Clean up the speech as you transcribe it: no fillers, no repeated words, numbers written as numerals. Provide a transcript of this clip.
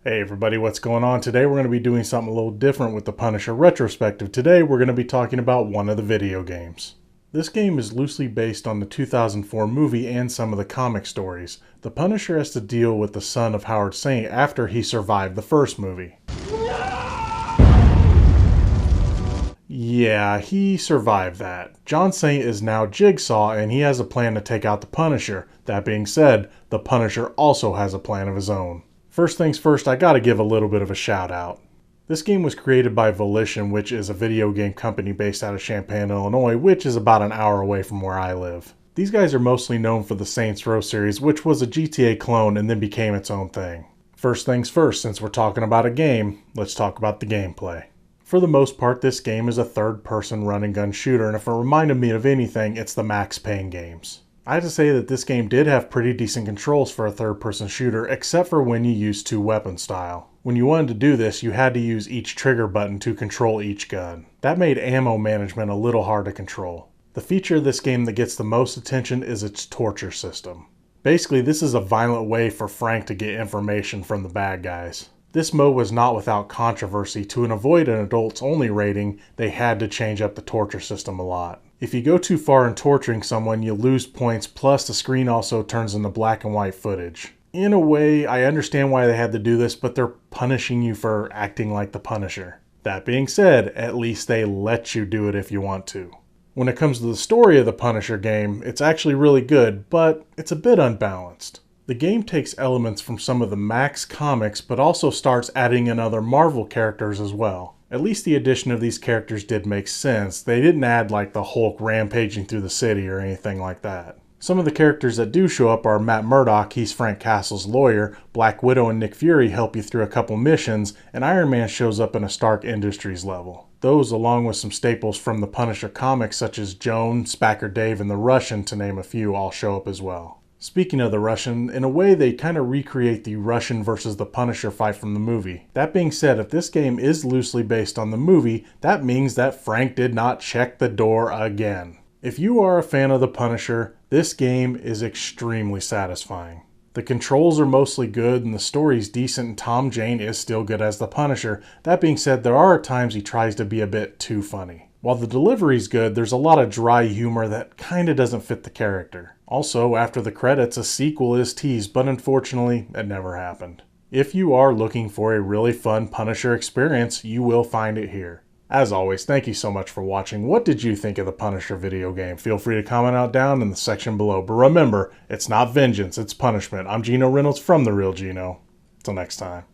Hey everybody, what's going on? Today we're going to be doing something a little different with the Punisher Retrospective. Today we're going to be talking about one of the video games. This game is loosely based on the 2004 movie and some of the comic stories. The Punisher has to deal with the son of Howard Saint after he survived the first movie. Yeah, he survived that. John Saint is now Jigsaw and he has a plan to take out the Punisher. That being said, the Punisher also has a plan of his own. First things first, I gotta give a little bit of a shout out. This game was created by Volition, which is a video game company based out of Champaign, Illinois, which is about an hour away from where I live. These guys are mostly known for the Saints Row series, which was a GTA clone and then became its own thing. First things first, since we're talking about a game, let's talk about the gameplay. For the most part, this game is a third-person run-and-gun shooter, and if it reminded me of anything, it's the Max Payne games. I have to say that this game did have pretty decent controls for a third-person shooter, except for when you use two-weapon style. When you wanted to do this, you had to use each trigger button to control each gun. That made ammo management a little hard to control. The feature of this game that gets the most attention is its torture system. Basically, this is a violent way for Frank to get information from the bad guys. This mode was not without controversy. To avoid an adults-only rating, they had to change up the torture system a lot. If you go too far in torturing someone, you lose points, plus the screen also turns into black and white footage. In a way, I understand why they had to do this, but they're punishing you for acting like the Punisher. That being said, at least they let you do it if you want to. When it comes to the story of the Punisher game, it's actually really good, but it's a bit unbalanced. The game takes elements from some of the Max comics, but also starts adding in other Marvel characters as well. At least the addition of these characters did make sense. They didn't add like the Hulk rampaging through the city or anything like that. Some of the characters that do show up are Matt Murdock, he's Frank Castle's lawyer, Black Widow and Nick Fury help you through a couple missions, and Iron Man shows up in a Stark Industries level. Those, along with some staples from the Punisher comics such as Joan, Spacker Dave, and the Russian, to name a few, all show up as well. Speaking of the Russian, in a way they kind of recreate the Russian versus the Punisher fight from the movie. That being said, if this game is loosely based on the movie, that means that Frank did not check the door again. If you are a fan of the Punisher, this game is extremely satisfying. The controls are mostly good and the story's decent, and Tom Jane is still good as the Punisher. That being said, there are times he tries to be a bit too funny. While the delivery's good, there's a lot of dry humor that kinda doesn't fit the character. Also, after the credits, a sequel is teased, but unfortunately, it never happened. If you are looking for a really fun Punisher experience, you will find it here. As always, thank you so much for watching. What did you think of the Punisher video game? Feel free to comment out down in the section below. But remember, it's not vengeance, it's punishment. I'm Gino Reynolds from The Real Gino. Till next time.